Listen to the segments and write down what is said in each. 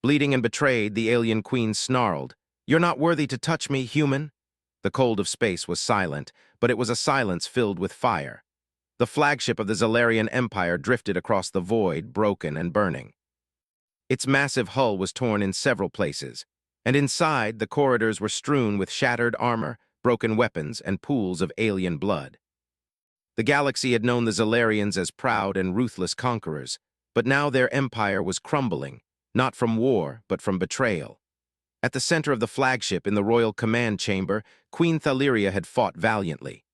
Bleeding and betrayed, the alien queen snarled, "You're not worthy to touch me, human." The cold of space was silent, but it was a silence filled with fire. The flagship of the Zalarian Empire drifted across the void, broken and burning. Its massive hull was torn in several places, and inside the corridors were strewn with shattered armor, broken weapons, and pools of alien blood. The galaxy had known the Zalarians as proud and ruthless conquerors, but now their empire was crumbling, not from war, but from betrayal. At the center of the flagship in the royal command chamber, Queen Thaliria had fought valiantly.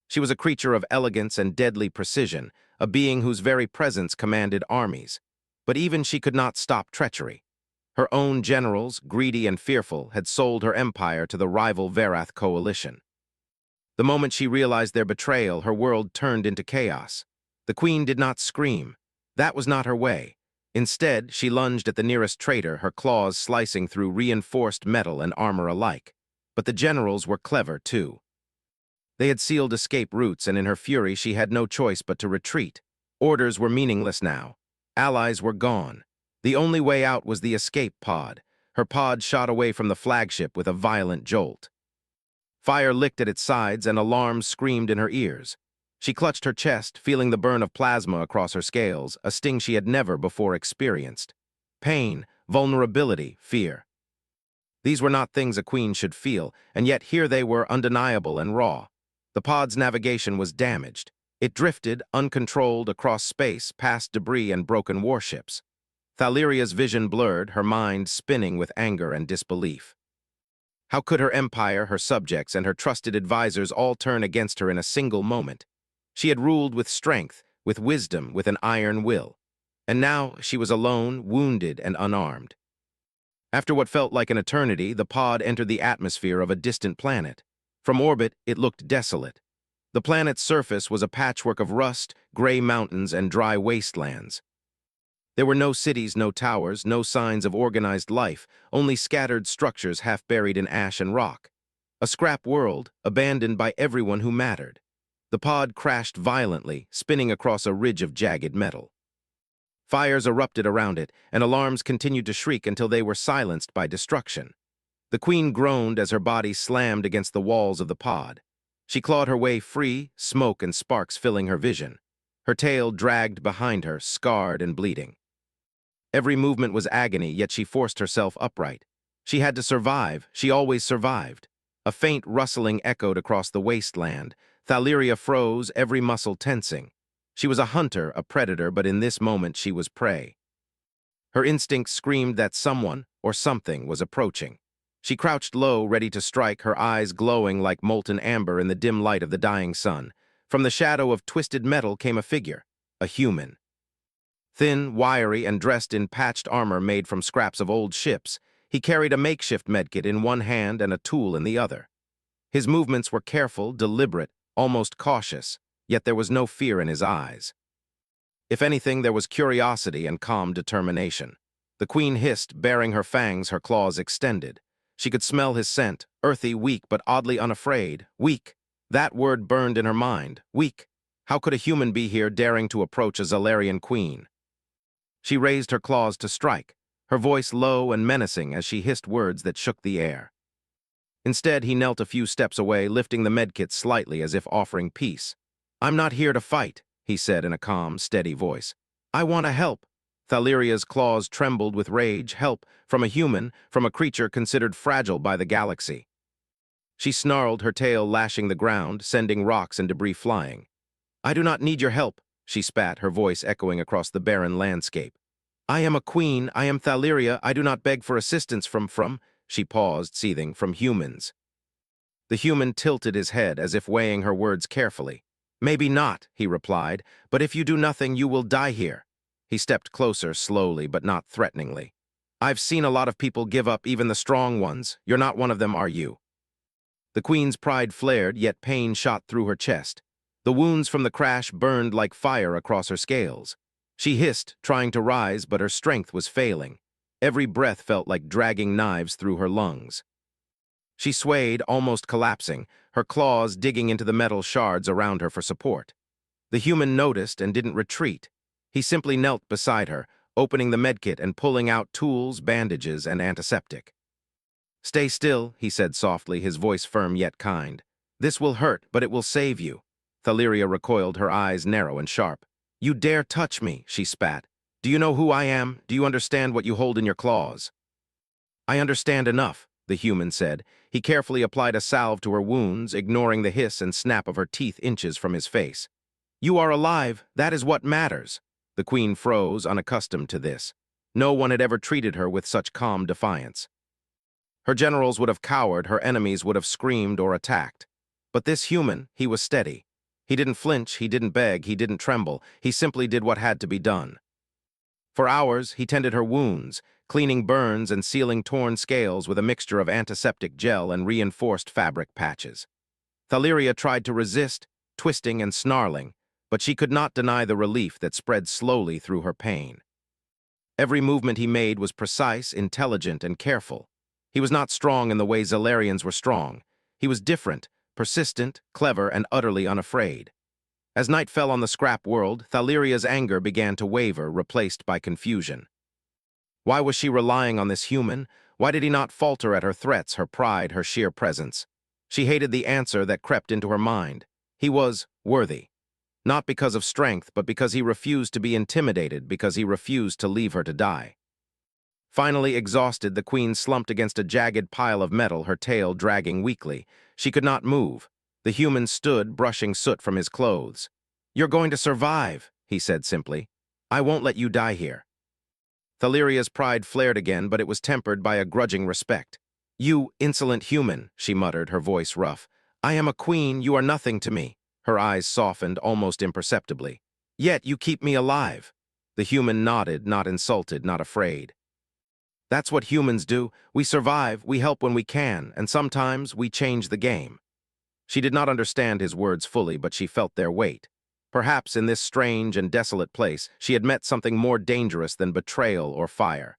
She was a creature of elegance and deadly precision, a being whose very presence commanded armies. But even she could not stop treachery. Her own generals, greedy and fearful, had sold her empire to the rival Verath coalition. The moment she realized their betrayal, her world turned into chaos. The queen did not scream. That was not her way. Instead, she lunged at the nearest traitor, her claws slicing through reinforced metal and armor alike. But the generals were clever, too. They had sealed escape routes, and in her fury she had no choice but to retreat. Orders were meaningless now. Allies were gone. The only way out was the escape pod. Her pod shot away from the flagship with a violent jolt. Fire licked at its sides and alarms screamed in her ears. She clutched her chest, feeling the burn of plasma across her scales, a sting she had never before experienced. Pain, vulnerability, fear. These were not things a queen should feel, and yet here they were, undeniable and raw. The pod's navigation was damaged. It drifted, uncontrolled, across space, past debris and broken warships. Thaliria's vision blurred, her mind spinning with anger and disbelief. How could her empire, her subjects, and her trusted advisors all turn against her in a single moment? She had ruled with strength, with wisdom, with an iron will. And now she was alone, wounded, and unarmed. After what felt like an eternity, the pod entered the atmosphere of a distant planet. From orbit, it looked desolate. The planet's surface was a patchwork of rust, gray mountains, and dry wastelands. There were no cities, no towers, no signs of organized life, only scattered structures half buried in ash and rock. A scrap world, abandoned by everyone who mattered. The pod crashed violently, spinning across a ridge of jagged metal. Fires erupted around it, and alarms continued to shriek until they were silenced by destruction. The queen groaned as her body slammed against the walls of the pod. She clawed her way free, smoke and sparks filling her vision. Her tail dragged behind her, scarred and bleeding. Every movement was agony, yet she forced herself upright. She had to survive. She always survived. A faint rustling echoed across the wasteland. Thaliria froze, every muscle tensing. She was a hunter, a predator, but in this moment she was prey. Her instincts screamed that someone, or something, was approaching. She crouched low, ready to strike, her eyes glowing like molten amber in the dim light of the dying sun. From the shadow of twisted metal came a figure, a human. Thin, wiry, and dressed in patched armor made from scraps of old ships, he carried a makeshift medkit in one hand and a tool in the other. His movements were careful, deliberate, almost cautious, yet there was no fear in his eyes. If anything, there was curiosity and calm determination. The queen hissed, baring her fangs, her claws extended. She could smell his scent, earthy, weak, but oddly unafraid. Weak. That word burned in her mind. Weak. How could a human be here daring to approach a Zalarian queen? She raised her claws to strike, her voice low and menacing as she hissed words that shook the air. Instead, he knelt a few steps away, lifting the medkit slightly as if offering peace. "I'm not here to fight," he said in a calm, steady voice. "I want to help." Thaliria's claws trembled with rage. Help from a human, from a creature considered fragile by the galaxy. She snarled, her tail lashing the ground, sending rocks and debris flying. "I do not need your help," she spat, her voice echoing across the barren landscape. "I am a queen, I am Thaliria, I do not beg for assistance from, she paused, seething, from humans. The human tilted his head as if weighing her words carefully. "Maybe not," he replied, "but if you do nothing, you will die here." He stepped closer, slowly, but not threateningly. "I've seen a lot of people give up, even the strong ones. You're not one of them, are you?" The queen's pride flared, yet pain shot through her chest. The wounds from the crash burned like fire across her scales. She hissed, trying to rise, but her strength was failing. Every breath felt like dragging knives through her lungs. She swayed, almost collapsing, her claws digging into the metal shards around her for support. The human noticed and didn't retreat. He simply knelt beside her, opening the medkit and pulling out tools, bandages, and antiseptic. "Stay still," he said softly, his voice firm yet kind. "This will hurt, but it will save you." Thaleria recoiled, her eyes narrow and sharp. "You dare touch me," she spat. "Do you know who I am? Do you understand what you hold in your claws?" "I understand enough," the human said. He carefully applied a salve to her wounds, ignoring the hiss and snap of her teeth inches from his face. "You are alive. That is what matters." The queen froze, unaccustomed to this. No one had ever treated her with such calm defiance. Her generals would have cowered, her enemies would have screamed or attacked. But this human, he was steady. He didn't flinch, he didn't beg, he didn't tremble. He simply did what had to be done. For hours, he tended her wounds, cleaning burns and sealing torn scales with a mixture of antiseptic gel and reinforced fabric patches. Thaleria tried to resist, twisting and snarling, but she could not deny the relief that spread slowly through her pain. Every movement he made was precise, intelligent, and careful. He was not strong in the way Zalarians were strong. He was different, persistent, clever, and utterly unafraid. As night fell on the scrap world, Thaleria's anger began to waver, replaced by confusion. Why was she relying on this human? Why did he not falter at her threats, her pride, her sheer presence? She hated the answer that crept into her mind. He was worthy. Not because of strength, but because he refused to be intimidated, because he refused to leave her to die. Finally exhausted, the queen slumped against a jagged pile of metal, her tail dragging weakly. She could not move. The human stood, brushing soot from his clothes. "You're going to survive," he said simply. "I won't let you die here." Thaleria's pride flared again, but it was tempered by a grudging respect. "You insolent human," she muttered, her voice rough. "I am a queen, you are nothing to me." Her eyes softened almost imperceptibly. "Yet you keep me alive." The human nodded, not insulted, not afraid. "That's what humans do. We survive, we help when we can, and sometimes we change the game." She did not understand his words fully, but she felt their weight. Perhaps in this strange and desolate place, she had met something more dangerous than betrayal or fire.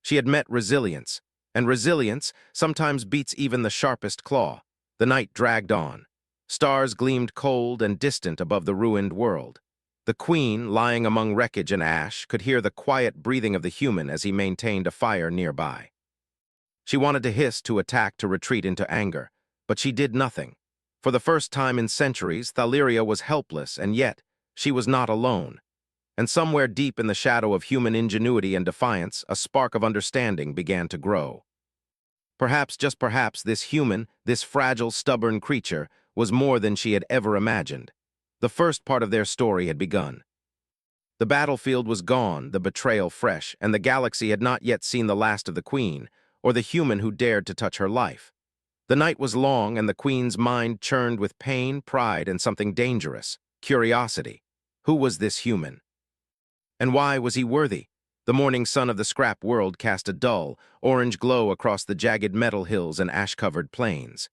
She had met resilience, and resilience sometimes beats even the sharpest claw. The night dragged on. Stars gleamed cold and distant above the ruined world. The queen, lying among wreckage and ash, could hear the quiet breathing of the human as he maintained a fire nearby. She wanted to hiss, to attack, to retreat into anger, but she did nothing. For the first time in centuries, Thaleria was helpless, and yet she was not alone. And somewhere deep in the shadow of human ingenuity and defiance, a spark of understanding began to grow. Perhaps, just perhaps, this human, this fragile, stubborn creature, was more than she had ever imagined. The first part of their story had begun. The battlefield was gone, the betrayal fresh, and the galaxy had not yet seen the last of the queen, or the human who dared to touch her life. The night was long, and the queen's mind churned with pain, pride, and something dangerous, curiosity. Who was this human? And why was he worthy? The morning sun of the scrap world cast a dull, orange glow across the jagged metal hills and ash-covered plains.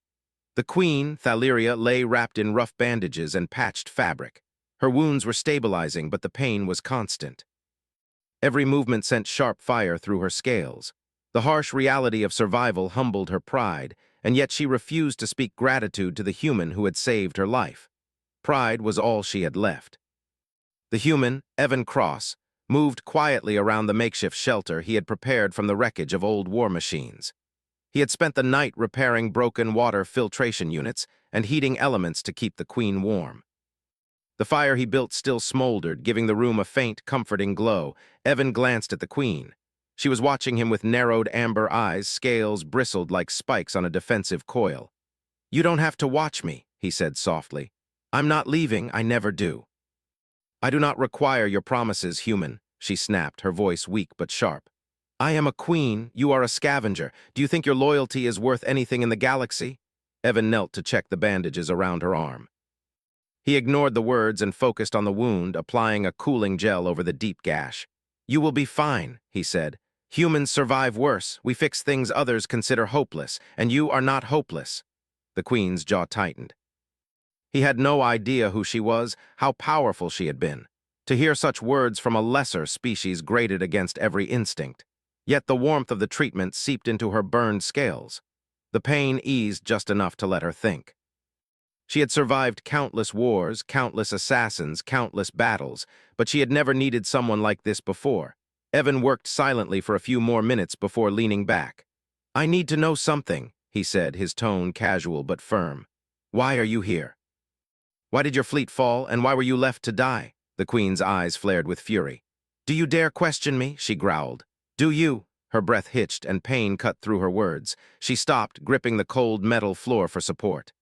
The queen, Thaleria, lay wrapped in rough bandages and patched fabric. Her wounds were stabilizing, but the pain was constant. Every movement sent sharp fire through her scales. The harsh reality of survival humbled her pride, and yet she refused to speak gratitude to the human who had saved her life. Pride was all she had left. The human, Evan Cross, moved quietly around the makeshift shelter he had prepared from the wreckage of old war machines. He had spent the night repairing broken water filtration units and heating elements to keep the queen warm. The fire he built still smoldered, giving the room a faint, comforting glow. Evan glanced at the queen. She was watching him with narrowed amber eyes, scales bristled like spikes on a defensive coil. "You don't have to watch me," he said softly. "I'm not leaving, I never do." "I do not require your promises, human," she snapped, her voice weak but sharp. "I am a queen, you are a scavenger. Do you think your loyalty is worth anything in the galaxy?" Evan knelt to check the bandages around her arm. He ignored the words and focused on the wound, applying a cooling gel over the deep gash. "You will be fine," he said. "Humans survive worse. We fix things others consider hopeless, and you are not hopeless." The queen's jaw tightened. He had no idea who she was, how powerful she had been. To hear such words from a lesser species grated against every instinct. Yet the warmth of the treatment seeped into her burned scales. The pain eased just enough to let her think. She had survived countless wars, countless assassins, countless battles, but she had never needed someone like this before. Evan worked silently for a few more minutes before leaning back. "I need to know something," he said, his tone casual but firm. "Why are you here? Why did your fleet fall, and why were you left to die?" The Queen's eyes flared with fury. "Do you dare question me?" she growled. "Do you?" Her breath hitched and pain cut through her words. She stopped, gripping the cold metal floor for support.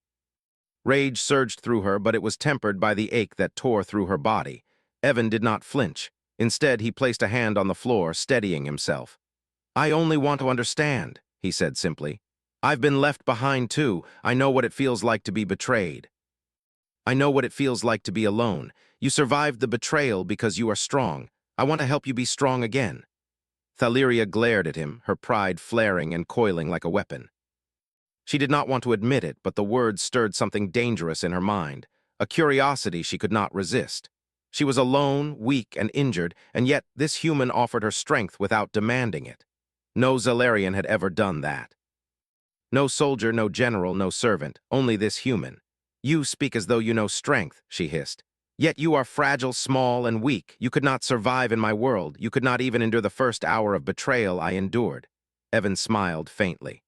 Rage surged through her, but it was tempered by the ache that tore through her body. Evan did not flinch. Instead, he placed a hand on the floor, steadying himself. "I only want to understand," he said simply. "I've been left behind too. I know what it feels like to be betrayed. I know what it feels like to be alone. You survived the betrayal because you are strong. I want to help you be strong again." Thaleria glared at him, her pride flaring and coiling like a weapon. She did not want to admit it, but the words stirred something dangerous in her mind, a curiosity she could not resist. She was alone, weak, and injured, and yet this human offered her strength without demanding it. No Zalarian had ever done that. No soldier, no general, no servant, only this human. "You speak as though you know strength," she hissed. "Yet you are fragile, small, and weak. You could not survive in my world. You could not even endure the first hour of betrayal I endured." Evan smiled faintly.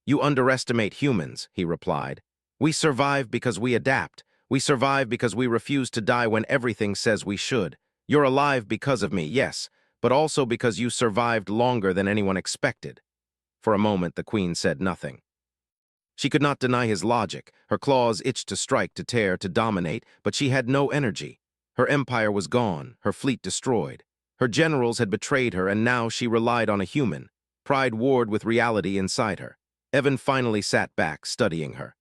"You underestimate humans," he replied. "We survive because we adapt. We survive because we refuse to die when everything says we should. You're alive because of me, yes, but also because you survived longer than anyone expected." For a moment, the Queen said nothing. She could not deny his logic. Her claws itched to strike, to tear, to dominate, but she had no energy. Her empire was gone, her fleet destroyed. Her generals had betrayed her, and now she relied on a human. Pride warred with reality inside her. Evan finally sat back, studying her.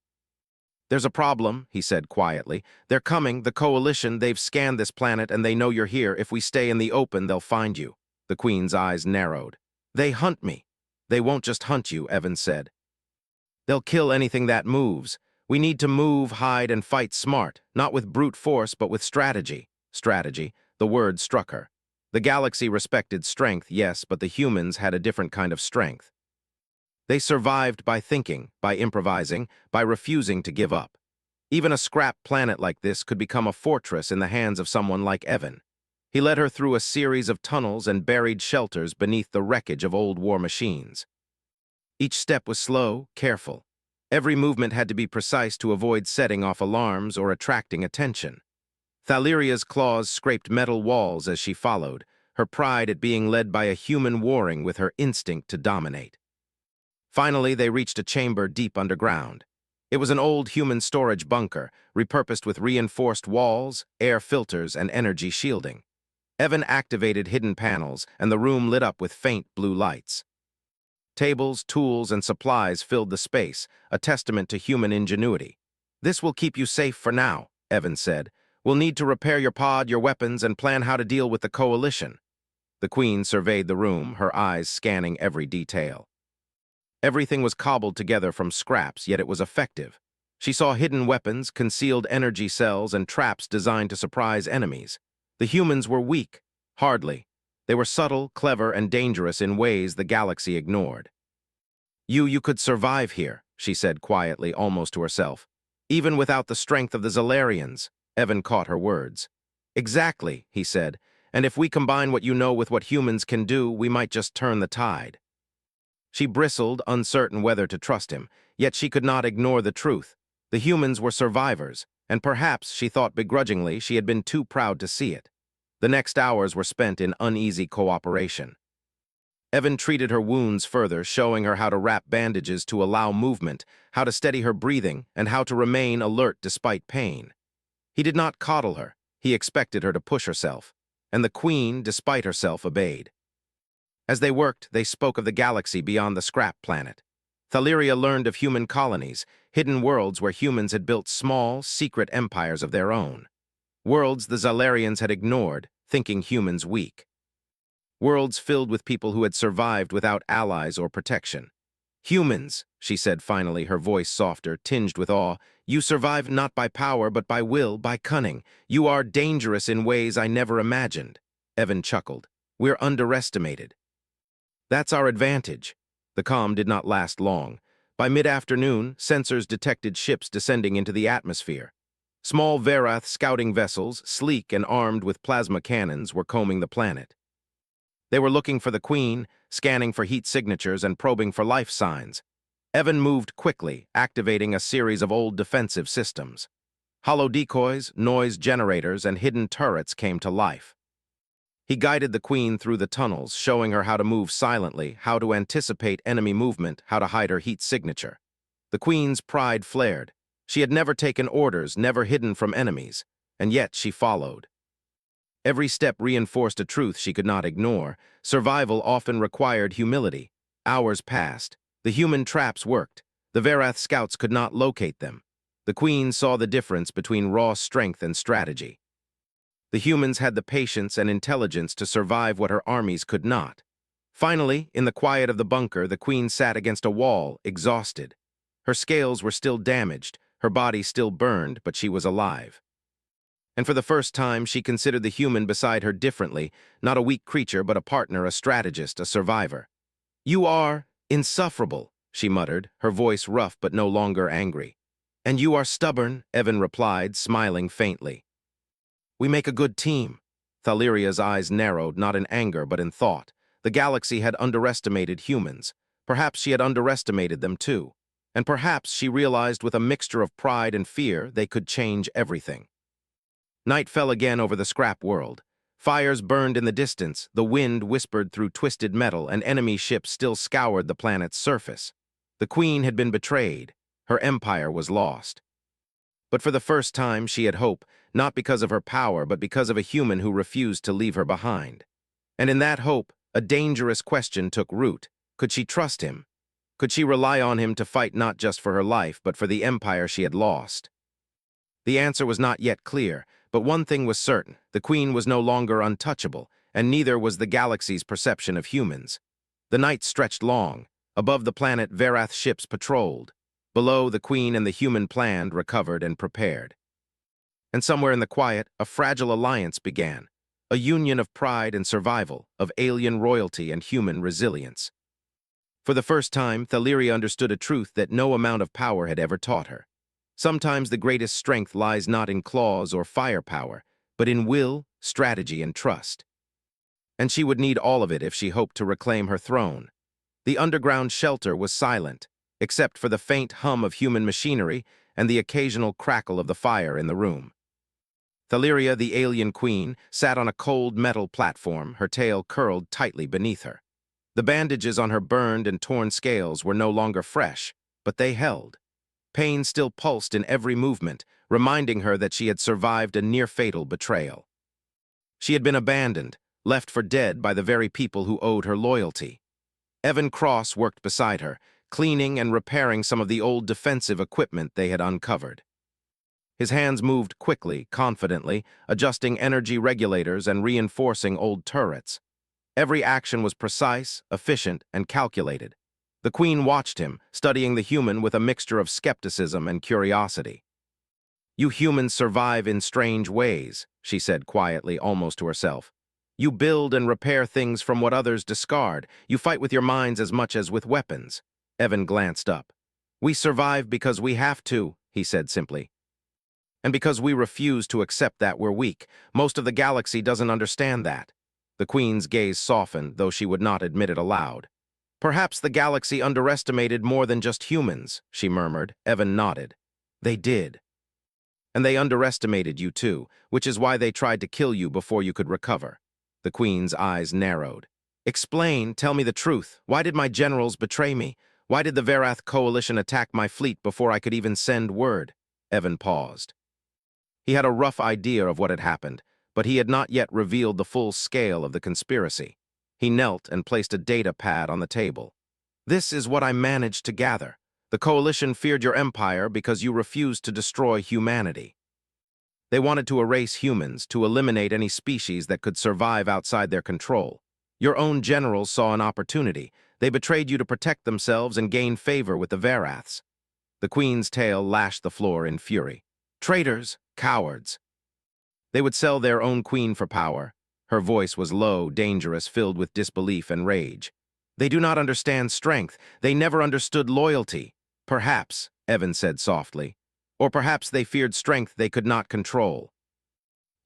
"There's a problem," he said quietly. "They're coming, the Coalition. They've scanned this planet, and they know you're here. If we stay in the open, they'll find you." The Queen's eyes narrowed. "They hunt me." "They won't just hunt you," Evan said. "They'll kill anything that moves. We need to move, hide, and fight smart, not with brute force, but with strategy." Strategy. The word struck her. The galaxy respected strength, yes, but the humans had a different kind of strength. They survived by thinking, by improvising, by refusing to give up. Even a scrap planet like this could become a fortress in the hands of someone like Evan. He led her through a series of tunnels and buried shelters beneath the wreckage of old war machines. Each step was slow, careful. Every movement had to be precise to avoid setting off alarms or attracting attention. Thaleria's claws scraped metal walls as she followed, her pride at being led by a human warring with her instinct to dominate. Finally, they reached a chamber deep underground. It was an old human storage bunker, repurposed with reinforced walls, air filters, and energy shielding. Evan activated hidden panels, and the room lit up with faint blue lights. Tables, tools, and supplies filled the space, a testament to human ingenuity. "This will keep you safe for now," Evan said. "We'll need to repair your pod, your weapons, and plan how to deal with the Coalition." The Queen surveyed the room, her eyes scanning every detail. Everything was cobbled together from scraps, yet it was effective. She saw hidden weapons, concealed energy cells, and traps designed to surprise enemies. The humans were weak. Hardly. They were subtle, clever, and dangerous in ways the galaxy ignored. You could survive here," she said quietly, almost to herself. "Even without the strength of the Zalarians." Evan caught her words. "Exactly," he said. "And if we combine what you know with what humans can do, we might just turn the tide." She bristled, uncertain whether to trust him, yet she could not ignore the truth. The humans were survivors, and perhaps, she thought begrudgingly, she had been too proud to see it. The next hours were spent in uneasy cooperation. Evan treated her wounds further, showing her how to wrap bandages to allow movement, how to steady her breathing, and how to remain alert despite pain. He did not coddle her. He expected her to push herself, and the Queen, despite herself, obeyed. As they worked, they spoke of the galaxy beyond the scrap planet. Thaleria learned of human colonies, hidden worlds where humans had built small, secret empires of their own. Worlds the Zalarians had ignored, thinking humans weak. Worlds filled with people who had survived without allies or protection. "Humans," she said finally, her voice softer, tinged with awe, "you survive not by power, but by will, by cunning. You are dangerous in ways I never imagined." Evan chuckled. "We're underestimated." "That's our advantage." The calm did not last long. By mid-afternoon, sensors detected ships descending into the atmosphere. Small Verath scouting vessels, sleek and armed with plasma cannons, were combing the planet. They were looking for the Queen, scanning for heat signatures and probing for life signs. Evan moved quickly, activating a series of old defensive systems. Hollow decoys, noise generators, and hidden turrets came to life. He guided the Queen through the tunnels, showing her how to move silently, how to anticipate enemy movement, how to hide her heat signature. The Queen's pride flared. She had never taken orders, never hidden from enemies, and yet she followed. Every step reinforced a truth she could not ignore. Survival often required humility. Hours passed. The human traps worked. The Verath scouts could not locate them. The Queen saw the difference between raw strength and strategy. The humans had the patience and intelligence to survive what her armies could not. Finally, in the quiet of the bunker, the Queen sat against a wall, exhausted. Her scales were still damaged, her body still burned, but she was alive. And for the first time, she considered the human beside her differently, not a weak creature, but a partner, a strategist, a survivor. "You are insufferable," she muttered, her voice rough but no longer angry. "And you are stubborn," Evan replied, smiling faintly. "We make a good team." Thaliria's eyes narrowed, not in anger, but in thought. The galaxy had underestimated humans. Perhaps she had underestimated them too. And perhaps she realized with a mixture of pride and fear they could change everything. Night fell again over the scrap world. Fires burned in the distance, the wind whispered through twisted metal, and enemy ships still scoured the planet's surface. The Queen had been betrayed. Her empire was lost. But for the first time she had hope, not because of her power, but because of a human who refused to leave her behind. And in that hope, a dangerous question took root. Could she trust him? Could she rely on him to fight not just for her life, but for the empire she had lost? The answer was not yet clear, but one thing was certain: the Queen was no longer untouchable, and neither was the galaxy's perception of humans. The night stretched long. Above the planet, Verath ships patrolled. Below, the Queen and the human planned, recovered, and prepared. And somewhere in the quiet, a fragile alliance began, a union of pride and survival, of alien royalty and human resilience. For the first time, Thaliria understood a truth that no amount of power had ever taught her. Sometimes the greatest strength lies not in claws or firepower, but in will, strategy, and trust. And she would need all of it if she hoped to reclaim her throne. The underground shelter was silent, except for the faint hum of human machinery and the occasional crackle of the fire in the room. Thaliria, the alien Queen, sat on a cold metal platform, her tail curled tightly beneath her. The bandages on her burned and torn scales were no longer fresh, but they held. Pain still pulsed in every movement, reminding her that she had survived a near-fatal betrayal. She had been abandoned, left for dead by the very people who owed her loyalty. Evan Cross worked beside her, cleaning and repairing some of the old defensive equipment they had uncovered. His hands moved quickly, confidently, adjusting energy regulators and reinforcing old turrets. Every action was precise, efficient, and calculated. The Queen watched him, studying the human with a mixture of skepticism and curiosity. "You humans survive in strange ways," she said quietly, almost to herself. "You build and repair things from what others discard. You fight with your minds as much as with weapons." Evan glanced up. "We survive because we have to," he said simply. "And because we refuse to accept that we're weak. Most of the galaxy doesn't understand that." The Queen's gaze softened, though she would not admit it aloud. "Perhaps the galaxy underestimated more than just humans," she murmured. Evan nodded. "They did. And they underestimated you too, which is why they tried to kill you before you could recover." The Queen's eyes narrowed. "Explain, tell me the truth. Why did my generals betray me? Why did the Verath coalition attack my fleet before I could even send word?" Evan paused. He had a rough idea of what had happened, but he had not yet revealed the full scale of the conspiracy. He knelt and placed a data pad on the table. "This is what I managed to gather. The coalition feared your empire because you refused to destroy humanity. They wanted to erase humans, to eliminate any species that could survive outside their control. Your own generals saw an opportunity. They betrayed you to protect themselves and gain favor with the Veraths." The Queen's tail lashed the floor in fury. "Traitors, cowards. They would sell their own queen for power." Her voice was low, dangerous, filled with disbelief and rage. "They do not understand strength. They never understood loyalty." "Perhaps," Evan said softly. "Or perhaps they feared strength they could not control."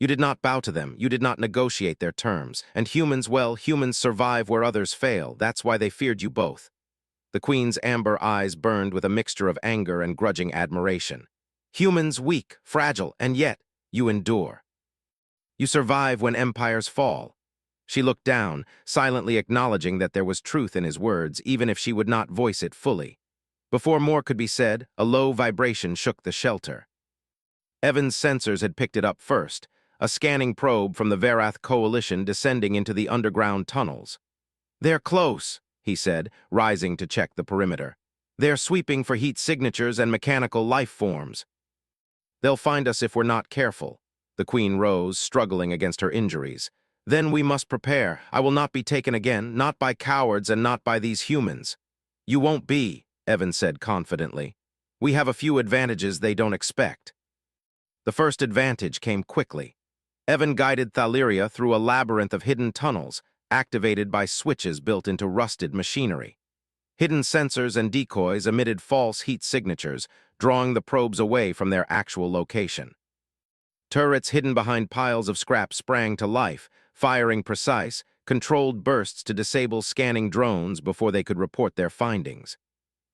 You did not bow to them, you did not negotiate their terms. And humans, well, humans survive where others fail. That's why they feared you both. The queen's amber eyes burned with a mixture of anger and grudging admiration. Humans weak, fragile, and yet you endure. You survive when empires fall. She looked down, silently acknowledging that there was truth in his words, even if she would not voice it fully. Before more could be said, a low vibration shook the shelter. Evan's sensors had picked it up first, a scanning probe from the Verath coalition descending into the underground tunnels. "They're close," he said, rising to check the perimeter. "They're sweeping for heat signatures and mechanical life forms. They'll find us if we're not careful." The queen rose, struggling against her injuries. "Then we must prepare. I will not be taken again, not by cowards and not by these humans." "You won't be," Evan said confidently. "We have a few advantages they don't expect." The first advantage came quickly. Evan guided Thaliria through a labyrinth of hidden tunnels, activated by switches built into rusted machinery. Hidden sensors and decoys emitted false heat signatures, drawing the probes away from their actual location. Turrets hidden behind piles of scrap sprang to life, firing precise, controlled bursts to disable scanning drones before they could report their findings.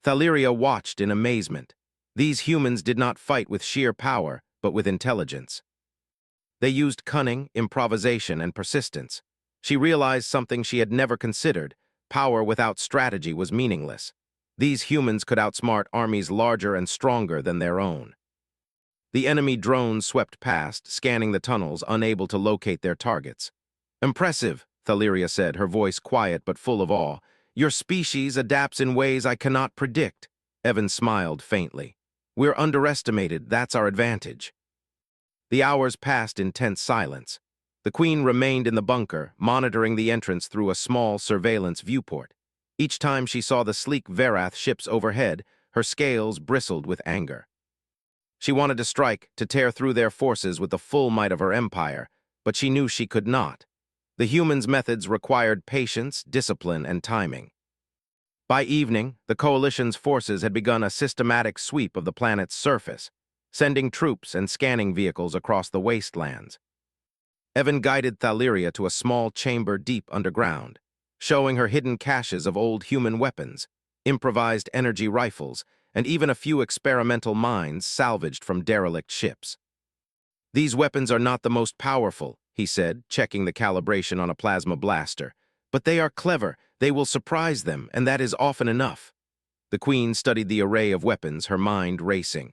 Thaliria watched in amazement. These humans did not fight with sheer power, but with intelligence. They used cunning, improvisation, and persistence. She realized something she had never considered: power without strategy was meaningless. These humans could outsmart armies larger and stronger than their own. The enemy drones swept past, scanning the tunnels, unable to locate their targets. "Impressive," Thaliria said, her voice quiet but full of awe. "Your species adapts in ways I cannot predict." Evan smiled faintly. "We're underestimated, that's our advantage." The hours passed in tense silence. The queen remained in the bunker, monitoring the entrance through a small surveillance viewport. Each time she saw the sleek Verath ships overhead, her scales bristled with anger. She wanted to strike, to tear through their forces with the full might of her empire, but she knew she could not. The humans' methods required patience, discipline, and timing. By evening, the coalition's forces had begun a systematic sweep of the planet's surface, sending troops and scanning vehicles across the wastelands. Evan guided Thaliria to a small chamber deep underground, showing her hidden caches of old human weapons, improvised energy rifles, and even a few experimental mines salvaged from derelict ships. "These weapons are not the most powerful," he said, checking the calibration on a plasma blaster. "But they are clever, they will surprise them, and that is often enough." The queen studied the array of weapons, her mind racing.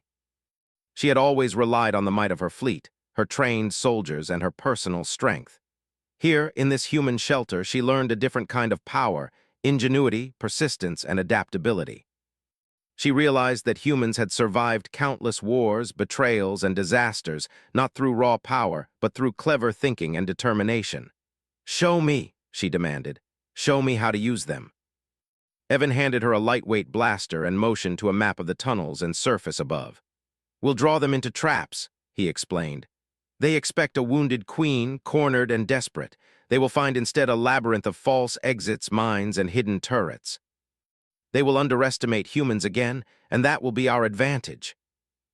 She had always relied on the might of her fleet, her trained soldiers, and her personal strength. Here, in this human shelter, she learned a different kind of power: ingenuity, persistence, and adaptability. She realized that humans had survived countless wars, betrayals, and disasters, not through raw power, but through clever thinking and determination. "Show me," she demanded. "Show me how to use them." Evan handed her a lightweight blaster and motioned to a map of the tunnels and surface above. "We'll draw them into traps," he explained. "They expect a wounded queen, cornered and desperate. They will find instead a labyrinth of false exits, mines, and hidden turrets. They will underestimate humans again, and that will be our advantage."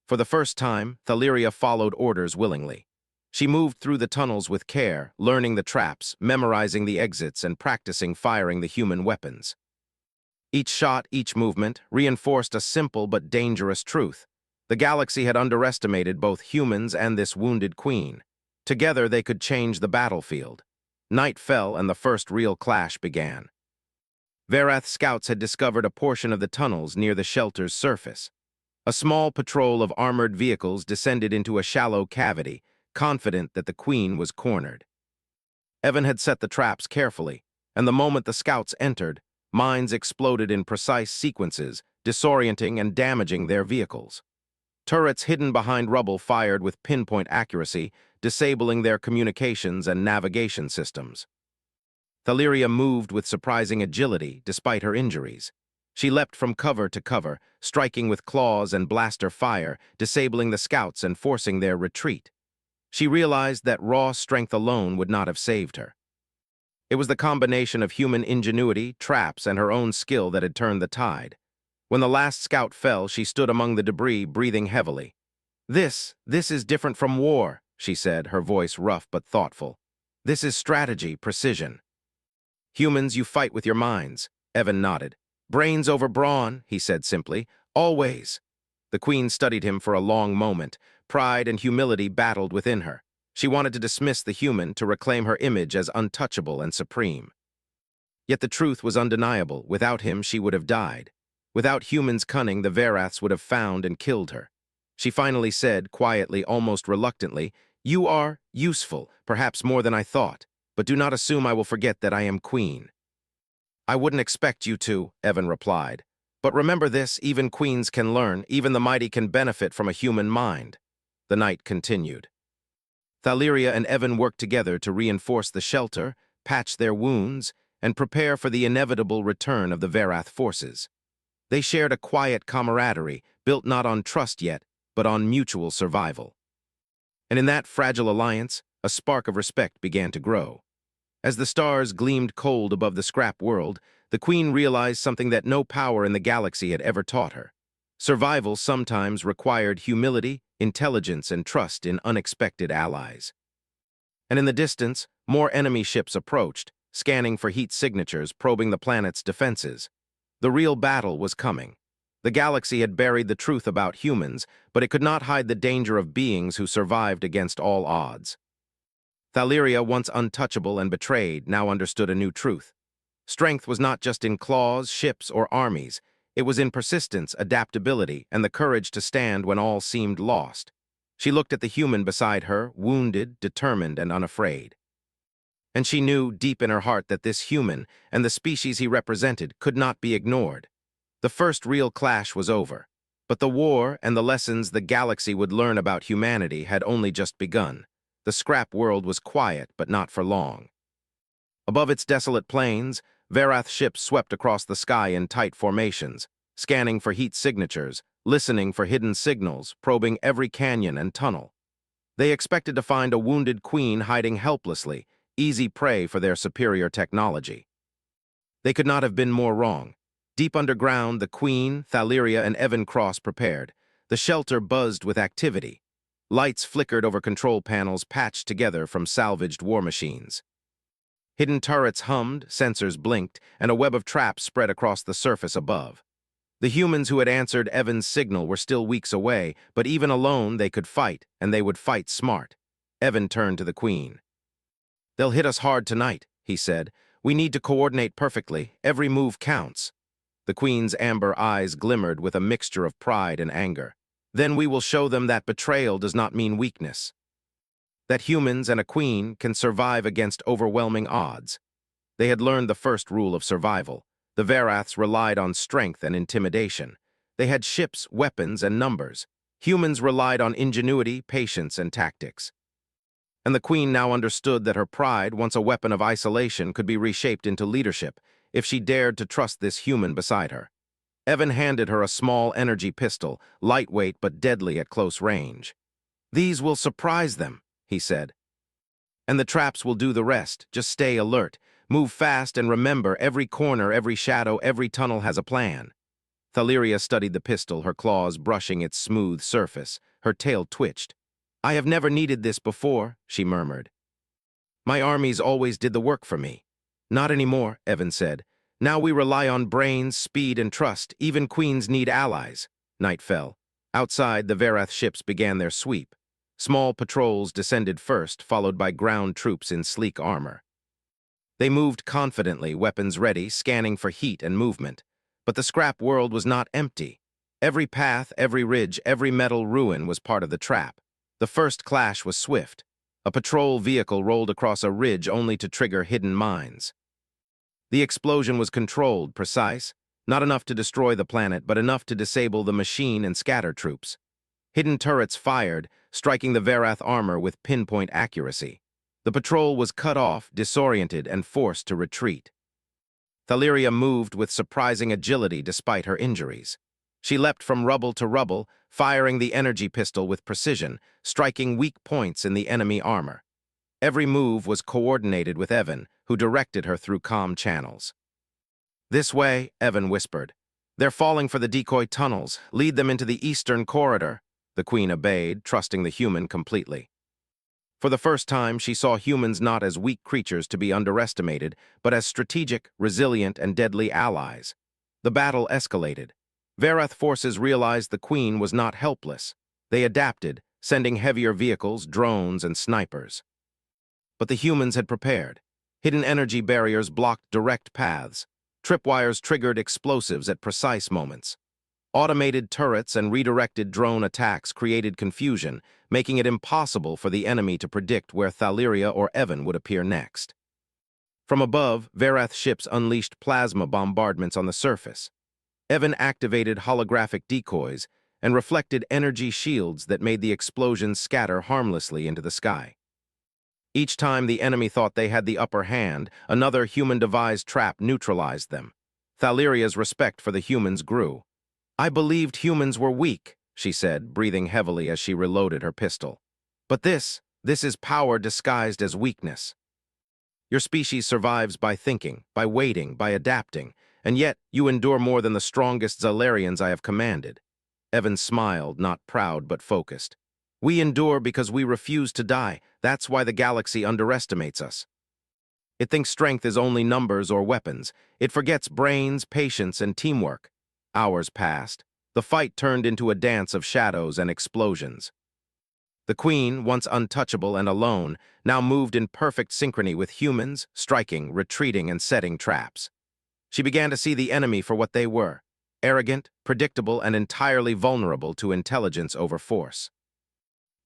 For the first time, Thaliria followed orders willingly. She moved through the tunnels with care, learning the traps, memorizing the exits, and practicing firing the human weapons. Each shot, each movement, reinforced a simple but dangerous truth. The galaxy had underestimated both humans and this wounded queen. Together they could change the battlefield. Night fell and the first real clash began. Verath scouts had discovered a portion of the tunnels near the shelter's surface. A small patrol of armored vehicles descended into a shallow cavity, confident that the queen was cornered. Evan had set the traps carefully, and the moment the scouts entered, mines exploded in precise sequences, disorienting and damaging their vehicles. Turrets hidden behind rubble fired with pinpoint accuracy, disabling their communications and navigation systems. Thaliria moved with surprising agility despite her injuries. She leapt from cover to cover, striking with claws and blaster fire, disabling the scouts and forcing their retreat. She realized that raw strength alone would not have saved her. It was the combination of human ingenuity, traps, and her own skill that had turned the tide. When the last scout fell, she stood among the debris, breathing heavily. This is different from war," she said, her voice rough but thoughtful. This is strategy, precision. Humans, you fight with your minds. Evan nodded. Brains over brawn, he said simply. Always. The queen studied him for a long moment. Pride and humility battled within her. She wanted to dismiss the human, to reclaim her image as untouchable and supreme. Yet the truth was undeniable. Without him, she would have died. Without humans' cunning, the Veraths would have found and killed her. She finally said, quietly, almost reluctantly, You are useful, perhaps more than I thought, but do not assume I will forget that I am queen. I wouldn't expect you to, Evan replied. But remember this, even queens can learn, even the mighty can benefit from a human mind. The night continued. Thaleria and Evan worked together to reinforce the shelter, patch their wounds, and prepare for the inevitable return of the Verath forces. They shared a quiet camaraderie, built not on trust yet, but on mutual survival. And in that fragile alliance, a spark of respect began to grow. As the stars gleamed cold above the scrap world, the queen realized something that no power in the galaxy had ever taught her. Survival sometimes required humility, intelligence, and trust in unexpected allies. And in the distance, more enemy ships approached, scanning for heat signatures, probing the planet's defenses. The real battle was coming. The galaxy had buried the truth about humans, but it could not hide the danger of beings who survived against all odds. Thaleria, once untouchable and betrayed, now understood a new truth. Strength was not just in claws, ships, or armies. It was in persistence, adaptability, and the courage to stand when all seemed lost. She looked at the human beside her, wounded, determined, and unafraid. And she knew deep in her heart that this human, and the species he represented, could not be ignored. The first real clash was over, but the war and the lessons the galaxy would learn about humanity had only just begun. The scrap world was quiet, but not for long. Above its desolate plains, Verath ships swept across the sky in tight formations, scanning for heat signatures, listening for hidden signals, probing every canyon and tunnel. They expected to find a wounded queen hiding helplessly, easy prey for their superior technology. They could not have been more wrong. Deep underground, the queen, Thaleria, and Evan Cross prepared. The shelter buzzed with activity. Lights flickered over control panels patched together from salvaged war machines. Hidden turrets hummed, sensors blinked, and a web of traps spread across the surface above. The humans who had answered Evan's signal were still weeks away, but even alone they could fight, and they would fight smart. Evan turned to the queen. They'll hit us hard tonight, he said. We need to coordinate perfectly. Every move counts. The queen's amber eyes glimmered with a mixture of pride and anger. Then we will show them that betrayal does not mean weakness. That humans and a queen can survive against overwhelming odds. They had learned the first rule of survival. The Veraths relied on strength and intimidation. They had ships, weapons, and numbers. Humans relied on ingenuity, patience, and tactics. And the queen now understood that her pride, once a weapon of isolation, could be reshaped into leadership if she dared to trust this human beside her. Evan handed her a small energy pistol, lightweight but deadly at close range. These will surprise them, he said. And the traps will do the rest. Just stay alert. Move fast and remember, every corner, every shadow, every tunnel has a plan. Thaleria studied the pistol, her claws brushing its smooth surface. Her tail twitched. I have never needed this before, she murmured. My armies always did the work for me. Not anymore, Evan said. Now we rely on brains, speed, and trust. Even queens need allies. Night fell. Outside, the Verath ships began their sweep. Small patrols descended first, followed by ground troops in sleek armor. They moved confidently, weapons ready, scanning for heat and movement. But the scrap world was not empty. Every path, every ridge, every metal ruin was part of the trap. The first clash was swift. A patrol vehicle rolled across a ridge only to trigger hidden mines. The explosion was controlled, precise, not enough to destroy the planet, but enough to disable the machine and scatter troops. Hidden turrets fired, striking the Verath armor with pinpoint accuracy. The patrol was cut off, disoriented, and forced to retreat. Thaleria moved with surprising agility despite her injuries. She leapt from rubble to rubble, firing the energy pistol with precision, striking weak points in the enemy armor. Every move was coordinated with Evan, who directed her through comm channels. This way, Evan whispered. They're falling for the decoy tunnels. Lead them into the eastern corridor. The queen obeyed, trusting the human completely. For the first time, she saw humans not as weak creatures to be underestimated, but as strategic, resilient, and deadly allies. The battle escalated. Verath forces realized the Queen was not helpless. They adapted, sending heavier vehicles, drones, and snipers. But the humans had prepared. Hidden energy barriers blocked direct paths. Tripwires triggered explosives at precise moments. Automated turrets and redirected drone attacks created confusion, making it impossible for the enemy to predict where Thaliria or Evan would appear next. From above, Verath ships unleashed plasma bombardments on the surface. Evan activated holographic decoys and reflected energy shields that made the explosions scatter harmlessly into the sky. Each time the enemy thought they had the upper hand, another human-devised trap neutralized them. Thaliria's respect for the humans grew. "I believed humans were weak," she said, breathing heavily as she reloaded her pistol. "But this is power disguised as weakness. Your species survives by thinking, by waiting, by adapting, and yet you endure more than the strongest Zalarians I have commanded." Evan smiled, not proud but focused. "We endure because we refuse to die. That's why the galaxy underestimates us. It thinks strength is only numbers or weapons. It forgets brains, patience, and teamwork." Hours passed. The fight turned into a dance of shadows and explosions. The Queen, once untouchable and alone, now moved in perfect synchrony with humans, striking, retreating, and setting traps. She began to see the enemy for what they were: arrogant, predictable, and entirely vulnerable to intelligence over force.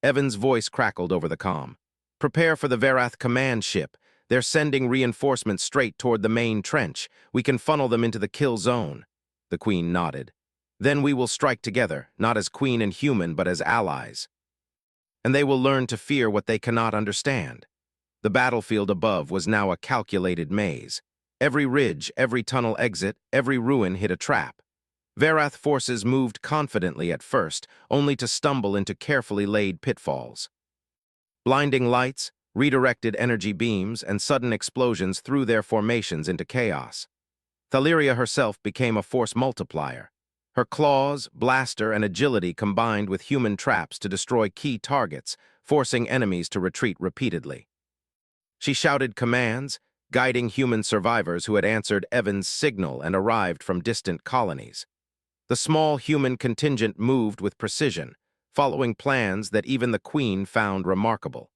Evan's voice crackled over the comm. "Prepare for the Verath command ship. They're sending reinforcements straight toward the main trench. We can funnel them into the kill zone." The Queen nodded. "Then we will strike together, not as Queen and human, but as allies. And they will learn to fear what they cannot understand." The battlefield above was now a calculated maze. Every ridge, every tunnel exit, every ruin hid a trap. Verath forces moved confidently at first, only to stumble into carefully laid pitfalls. Blinding lights, redirected energy beams, and sudden explosions threw their formations into chaos. Thaliria herself became a force multiplier. Her claws, blaster, and agility combined with human traps to destroy key targets, forcing enemies to retreat repeatedly. She shouted commands, guiding human survivors who had answered Evan's signal and arrived from distant colonies. The small human contingent moved with precision, following plans that even the Queen found remarkable.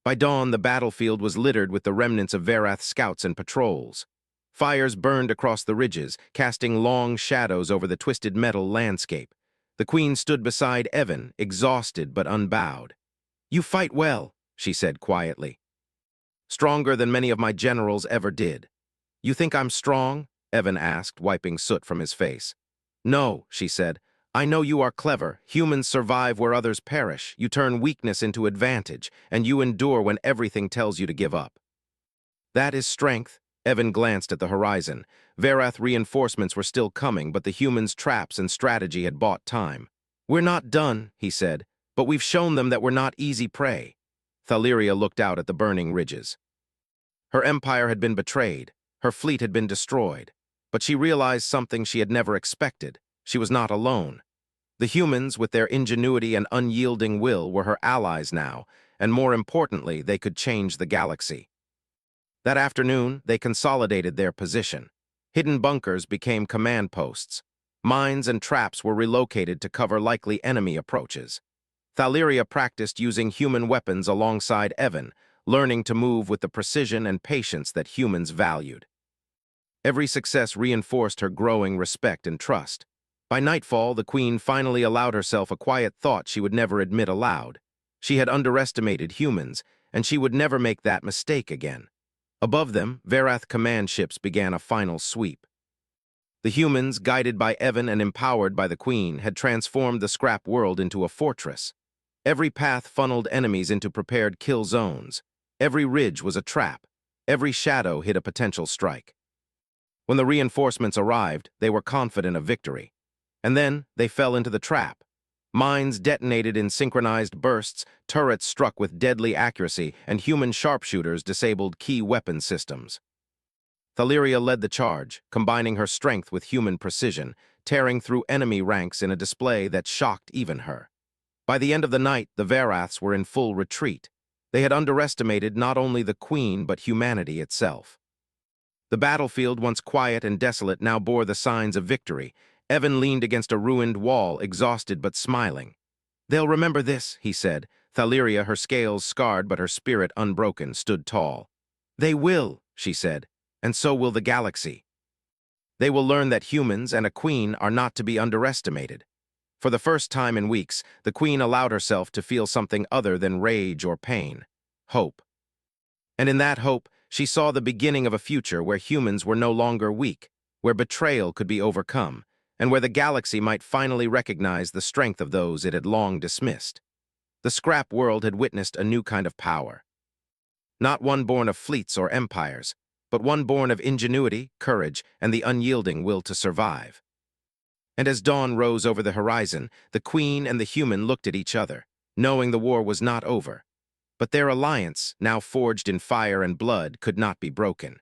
By dawn, the battlefield was littered with the remnants of Verath scouts and patrols. Fires burned across the ridges, casting long shadows over the twisted metal landscape. The Queen stood beside Evan, exhausted but unbowed. "You fight well," she said quietly. "Stronger than many of my generals ever did." "You think I'm strong?" Evan asked, wiping soot from his face. "No," she said. "I know you are clever. Humans survive where others perish. You turn weakness into advantage, and you endure when everything tells you to give up." "That is strength." Evan glanced at the horizon. Verath reinforcements were still coming, but the humans' traps and strategy had bought time. "We're not done," he said, "but we've shown them that we're not easy prey." Thaliria looked out at the burning ridges. Her empire had been betrayed. Her fleet had been destroyed. But she realized something she had never expected. She was not alone. The humans, with their ingenuity and unyielding will, were her allies now, and more importantly, they could change the galaxy. That afternoon, they consolidated their position. Hidden bunkers became command posts. Mines and traps were relocated to cover likely enemy approaches. Thaliria practiced using human weapons alongside Evan, learning to move with the precision and patience that humans valued. Every success reinforced her growing respect and trust. By nightfall, the Queen finally allowed herself a quiet thought she would never admit aloud. She had underestimated humans, and she would never make that mistake again. Above them, Verath command ships began a final sweep. The humans, guided by Evan and empowered by the Queen, had transformed the scrap world into a fortress. Every path funneled enemies into prepared kill zones. Every ridge was a trap. Every shadow hid a potential strike. When the reinforcements arrived, they were confident of victory. And then they fell into the trap. Mines detonated in synchronized bursts, turrets struck with deadly accuracy, and human sharpshooters disabled key weapon systems. Thaliria led the charge, combining her strength with human precision, tearing through enemy ranks in a display that shocked even her. By the end of the night, the Veraths were in full retreat. They had underestimated not only the Queen but humanity itself. The battlefield, once quiet and desolate, now bore the signs of victory. Evan leaned against a ruined wall, exhausted but smiling. "They'll remember this," he said. Thaleria, her scales scarred but her spirit unbroken, stood tall. "They will," she said, "and so will the galaxy. They will learn that humans and a queen are not to be underestimated." For the first time in weeks, the Queen allowed herself to feel something other than rage or pain: hope. And in that hope, she saw the beginning of a future where humans were no longer weak, where betrayal could be overcome, and where the galaxy might finally recognize the strength of those it had long dismissed. The scrap world had witnessed a new kind of power. Not one born of fleets or empires, but one born of ingenuity, courage, and the unyielding will to survive. And as dawn rose over the horizon, the Queen and the human looked at each other, knowing the war was not over. But their alliance, now forged in fire and blood, could not be broken.